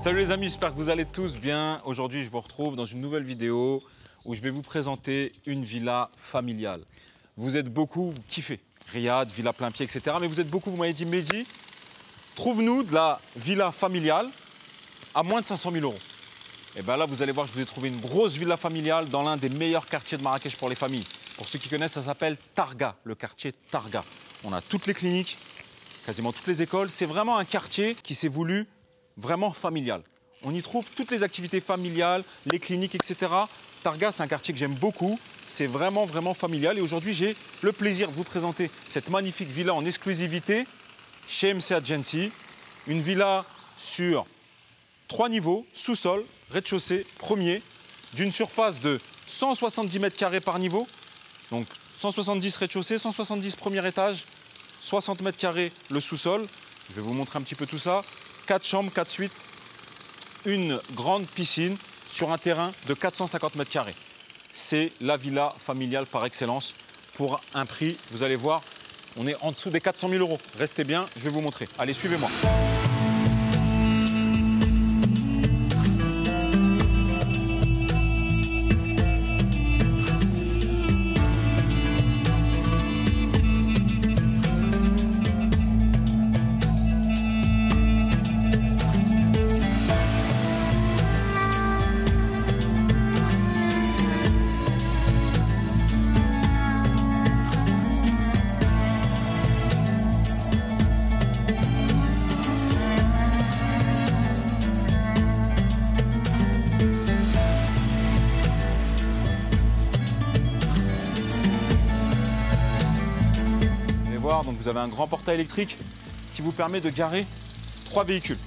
Salut les amis, j'espère que vous allez tous bien. Aujourd'hui, je vous retrouve dans une nouvelle vidéo où je vais vous présenter une villa familiale. Vous êtes beaucoup, vous kiffez Riyad, villa plein pied, etc. Mais vous êtes beaucoup, vous m'avez dit, Mehdi, trouve-nous de la villa familiale à moins de 500 000 euros. Et bien là, vous allez voir, je vous ai trouvé une grosse villa familiale dans l'un des meilleurs quartiers de Marrakech pour les familles. Pour ceux qui connaissent, ça s'appelle Targa, le quartier Targa. On a toutes les cliniques, quasiment toutes les écoles. C'est vraiment un quartier qui s'est voulu vraiment familial. On y trouve toutes les activités familiales, les cliniques, etc. Targa, c'est un quartier que j'aime beaucoup. C'est vraiment, vraiment familial. Et aujourd'hui, j'ai le plaisir de vous présenter cette magnifique villa en exclusivité chez MC Agency. Une villa sur 3 niveaux, sous-sol, rez-de-chaussée, premier, d'une surface de 170 mètres carrés par niveau. Donc 170 rez-de-chaussée, 170 premier étage, 60 mètres carrés le sous-sol. Je vais vous montrer un petit peu tout ça. 4 chambres, 4 suites, une grande piscine sur un terrain de 450 mètres carrés. C'est la villa familiale par excellence pour un prix, vous allez voir, on est en dessous des 400 000 euros. Restez bien, je vais vous montrer. Allez, suivez-moi. Donc vous avez un grand portail électrique qui vous permet de garer 3 véhicules.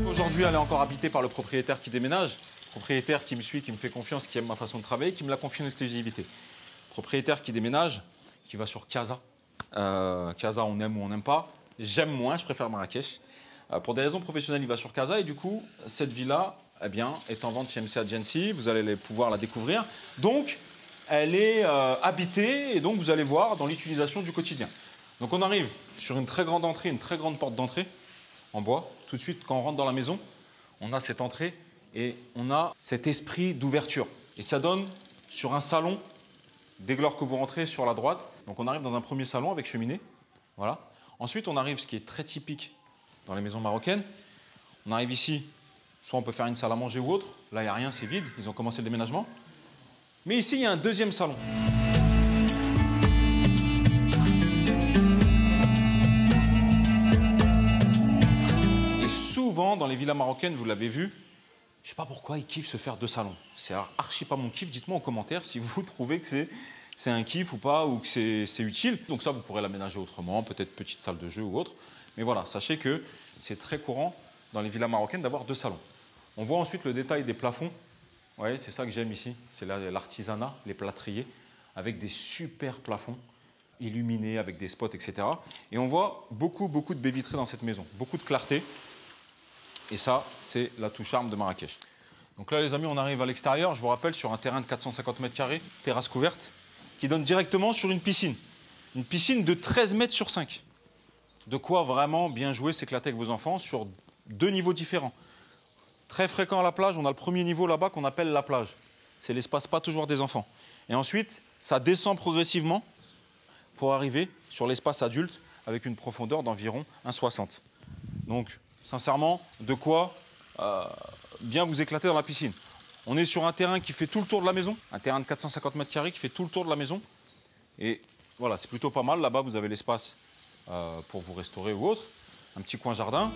Aujourd'hui, elle est encore habitée par le propriétaire qui déménage, propriétaire qui me suit, qui me fait confiance, qui aime ma façon de travailler, qui me l'a confié en exclusivité. Propriétaire qui déménage, qui va sur Casa. Casa, on aime ou on n'aime pas. J'aime moins, je préfère Marrakech. Pour des raisons professionnelles, il va sur Casa et du coup, cette villa eh bien, est en vente chez MC Agency. Vous allez pouvoir la découvrir. Donc, elle est habitée et donc vous allez voir dans l'utilisation du quotidien. Donc, on arrive sur une très grande entrée, une très grande porte d'entrée en bois. Tout de suite, quand on rentre dans la maison, on a cette entrée et on a cet esprit d'ouverture. Et ça donne sur un salon, dès lors que vous rentrez sur la droite. Donc, on arrive dans un premier salon avec cheminée. Voilà. Ensuite, on arrive, ce qui est très typique dans les maisons marocaines, on arrive ici. Soit on peut faire une salle à manger ou autre. Là, il n'y a rien, c'est vide. Ils ont commencé le déménagement. Mais ici, il y a un deuxième salon. Et souvent, dans les villas marocaines, vous l'avez vu, je ne sais pas pourquoi ils kiffent se faire 2 salons. C'est archi pas mon kiff. Dites-moi en commentaire si vous trouvez que c'est un kiff ou pas, ou que c'est utile. Donc ça, vous pourrez l'aménager autrement, peut-être petite salle de jeu ou autre. Mais voilà, sachez que c'est très courant dans les villas marocaines d'avoir 2 salons. On voit ensuite le détail des plafonds. Ouais, c'est ça que j'aime ici. C'est l'artisanat, les plâtriers, avec des super plafonds illuminés, avec des spots, etc. Et on voit beaucoup de baies vitrées dans cette maison. Beaucoup de clarté. Et ça, c'est la touche charme de Marrakech. Donc là, les amis, on arrive à l'extérieur. Je vous rappelle, sur un terrain de 450 mètres carrés, terrasse couverte, qui donne directement sur une piscine. Une piscine de 13 mètres sur 5. De quoi vraiment bien jouer, s'éclater avec vos enfants sur 2 niveaux différents. Très fréquent à la plage, on a le premier niveau là-bas qu'on appelle la plage. C'est l'espace pas toujours des enfants. Et ensuite, ça descend progressivement pour arriver sur l'espace adulte avec une profondeur d'environ 1,60. Donc, sincèrement, de quoi bien vous éclater dans la piscine. On est sur un terrain qui fait tout le tour de la maison, un terrain de 450 mètres carrés qui fait tout le tour de la maison. Et voilà, c'est plutôt pas mal. Là-bas, vous avez l'espace pour vous restaurer ou autre. Un petit coin jardin.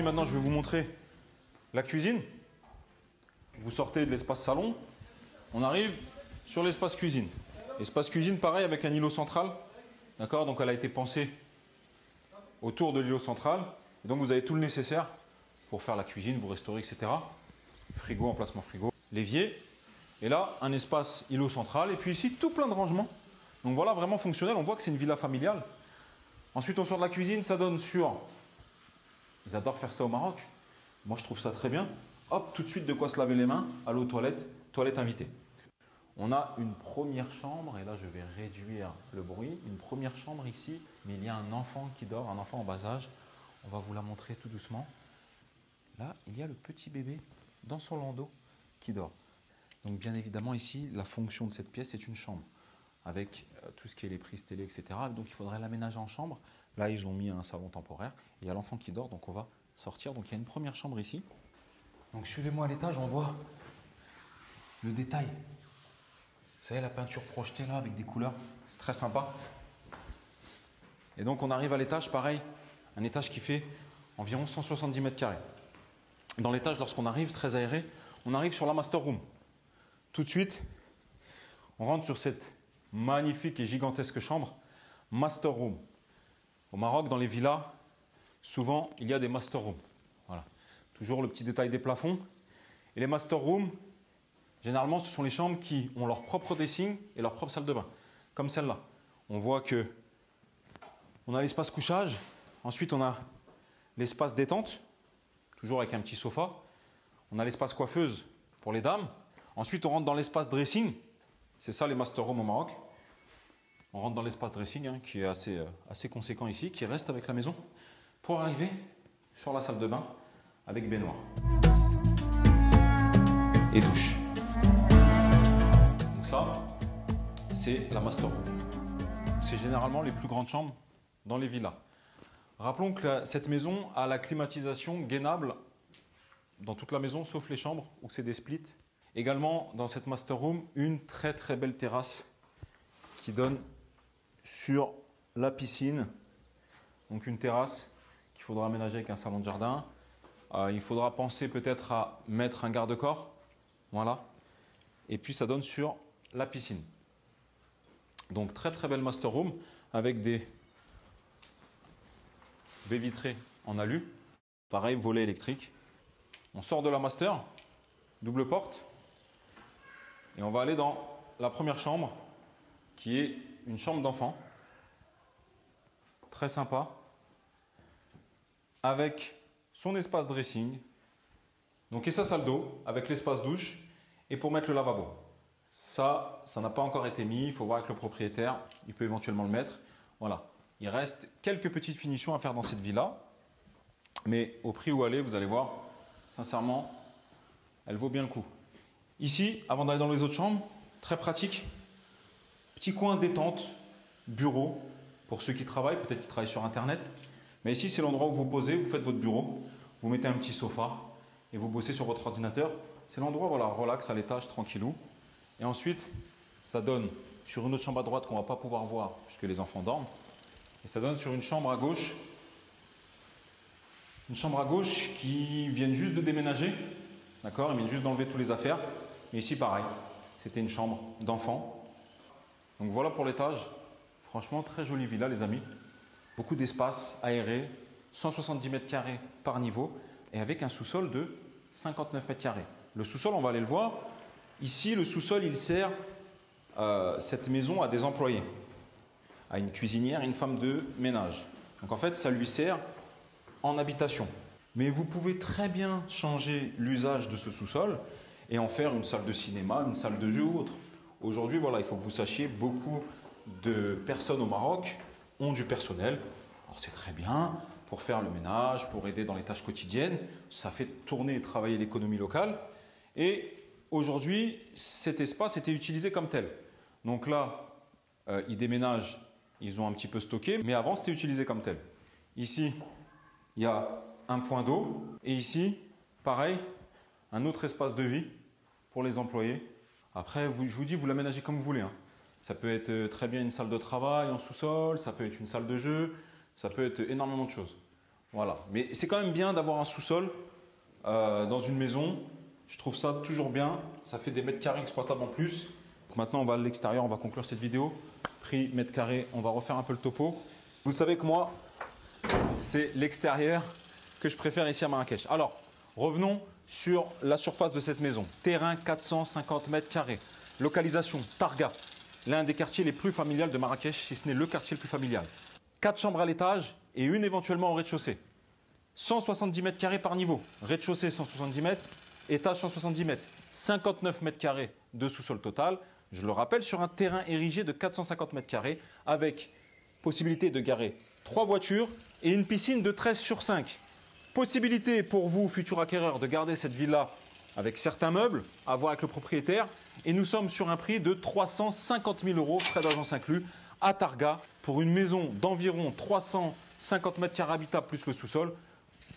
Maintenant, je vais vous montrer la cuisine. Vous sortez de l'espace salon, on arrive sur l'espace cuisine. Espace cuisine, pareil, avec un îlot central. D'accord? Donc, elle a été pensée autour de l'îlot central. Et donc, vous avez tout le nécessaire pour faire la cuisine, vous restaurer, etc. Frigo, emplacement frigo, l'évier. Et là, un espace îlot central. Et puis ici, tout plein de rangements. Donc voilà, vraiment fonctionnel. On voit que c'est une villa familiale. Ensuite, on sort de la cuisine, ça donne sur Ils adorent faire ça au Maroc. Moi, je trouve ça très bien. Hop, tout de suite de quoi se laver les mains. Allô, toilette, toilette invitée. On a une première chambre, et là je vais réduire le bruit. Une première chambre ici, mais il y a un enfant qui dort, un enfant en bas âge. On va vous la montrer tout doucement. Là, il y a le petit bébé dans son landau qui dort. Donc bien évidemment ici, la fonction de cette pièce est une chambre avec tout ce qui est les prises télé, etc. Donc il faudrait l'aménager en chambre. Là, ils ont mis un salon temporaire. Il y a l'enfant qui dort, donc on va sortir. Donc il y a une première chambre ici. Donc suivez-moi à l'étage, on voit le détail. Vous savez, la peinture projetée là avec des couleurs, c'est très sympa. Et donc on arrive à l'étage, pareil, un étage qui fait environ 170 mètres carrés. Dans l'étage, lorsqu'on arrive, très aéré, on arrive sur la master room. Tout de suite, on rentre sur cette magnifique et gigantesque chambre, master room. Au Maroc, dans les villas, souvent, il y a des master rooms. Voilà. Toujours le petit détail des plafonds. Et les master rooms, généralement, ce sont les chambres qui ont leur propre dressing et leur propre salle de bain. Comme celle-là. On voit que on a l'espace couchage. Ensuite, on a l'espace détente, toujours avec un petit sofa. On a l'espace coiffeuse pour les dames. Ensuite, on rentre dans l'espace dressing. C'est ça les master rooms au Maroc. On rentre dans l'espace dressing hein, qui est assez conséquent ici, qui reste avec la maison, pour arriver sur la salle de bain avec baignoire et douche. Donc ça, c'est la master room. C'est généralement les plus grandes chambres dans les villas. Rappelons que cette maison a la climatisation gainable dans toute la maison, sauf les chambres où c'est des splits. Également, dans cette master room, une très très belle terrasse qui donne sur la piscine. Donc une terrasse qu'il faudra aménager avec un salon de jardin. Il faudra penser peut-être à mettre un garde-corps. Voilà. Et puis ça donne sur la piscine. Donc très très belle master room avec des baies vitrées en alu. Pareil, volet électrique. On sort de la master, double porte. Et on va aller dans la première chambre qui est une chambre d'enfant. Très sympa. Avec son espace dressing. Donc et sa salle d'eau avec l'espace douche et pour mettre le lavabo. Ça n'a pas encore été mis. Il faut voir avec le propriétaire. Il peut éventuellement le mettre. Voilà. Il reste quelques petites finitions à faire dans cette villa. Mais au prix où elle est, vous allez voir, sincèrement, elle vaut bien le coup. Ici, avant d'aller dans les autres chambres, très pratique. Petit coin détente, bureau, pour ceux qui travaillent, peut-être qui travaillent sur Internet. Mais ici, c'est l'endroit où vous posez, vous faites votre bureau, vous mettez un petit sofa et vous bossez sur votre ordinateur. C'est l'endroit, voilà, relax à l'étage, tranquillou. Et ensuite, ça donne sur une autre chambre à droite qu'on ne va pas pouvoir voir puisque les enfants dorment. Et ça donne sur une chambre à gauche. Une chambre à gauche qui viennent juste de déménager. D'accord, ils viennent juste d'enlever toutes les affaires. Et ici, pareil, c'était une chambre d'enfant. Donc voilà pour l'étage. Franchement, très jolie villa, les amis. Beaucoup d'espace aéré, 170 mètres carrés par niveau et avec un sous-sol de 59 mètres carrés. Le sous-sol, on va aller le voir. Ici, le sous-sol, il sert cette maison à des employés, à une cuisinière et une femme de ménage. Donc en fait, ça lui sert en habitation. Mais vous pouvez très bien changer l'usage de ce sous-sol et en faire une salle de cinéma, une salle de jeu ou autre. Aujourd'hui, voilà, il faut que vous sachiez, beaucoup de personnes au Maroc ont du personnel. Alors c'est très bien pour faire le ménage, pour aider dans les tâches quotidiennes. Ça fait tourner et travailler l'économie locale. Et aujourd'hui, cet espace était utilisé comme tel. Donc là, ils déménagent, ils ont un petit peu stocké, mais avant, c'était utilisé comme tel. Ici, il y a un point d'eau. Et ici, pareil, un autre espace de vie pour les employés. Après, je vous dis, vous l'aménagez comme vous voulez. Hein. Ça peut être très bien une salle de travail en sous-sol, ça peut être une salle de jeu, ça peut être énormément de choses. Voilà. Mais c'est quand même bien d'avoir un sous-sol dans une maison. Je trouve ça toujours bien. Ça fait des mètres carrés exploitables en plus. Donc maintenant, on va à l'extérieur, on va conclure cette vidéo. Prix mètre carré, on va refaire un peu le topo. Vous savez que moi, c'est l'extérieur que je préfère ici à Marrakech. Alors, revenons sur la surface de cette maison. Terrain 450 mètres carrés. Localisation Targa. L'un des quartiers les plus familiales de Marrakech, si ce n'est le quartier le plus familial. 4 chambres à l'étage et une éventuellement au rez-de-chaussée. 170 mètres carrés par niveau. Rez-de-chaussée 170 mètres, étage 170 mètres. 59 mètres carrés de sous-sol total. Je le rappelle, sur un terrain érigé de 450 mètres carrés avec possibilité de garer 3 voitures et une piscine de 13 sur 5. Possibilité pour vous, futurs acquéreurs, de garder cette villa avec certains meubles à voir avec le propriétaire. Et nous sommes sur un prix de 350 000 €, frais d'agence inclus, à Targa, pour une maison d'environ 350 mètres carrés habitables plus le sous-sol.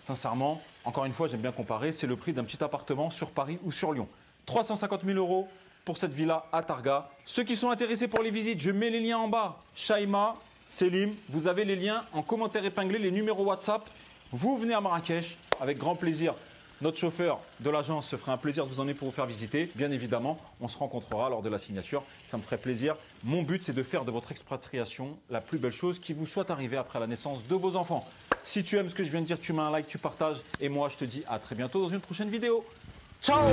Sincèrement, encore une fois, j'aime bien comparer, c'est le prix d'un petit appartement sur Paris ou sur Lyon. 350 000 € pour cette villa à Targa. Ceux qui sont intéressés pour les visites, je mets les liens en bas. Shaima, Selim, vous avez les liens en commentaire épinglé, les numéros WhatsApp. Vous venez à Marrakech avec grand plaisir. Notre chauffeur de l'agence se fera un plaisir de vous emmener pour vous faire visiter. Bien évidemment, on se rencontrera lors de la signature. Ça me ferait plaisir. Mon but, c'est de faire de votre expatriation la plus belle chose qui vous soit arrivée après la naissance de vos enfants. Si tu aimes ce que je viens de dire, tu mets un like, tu partages. Et moi, je te dis à très bientôt dans une prochaine vidéo. Ciao!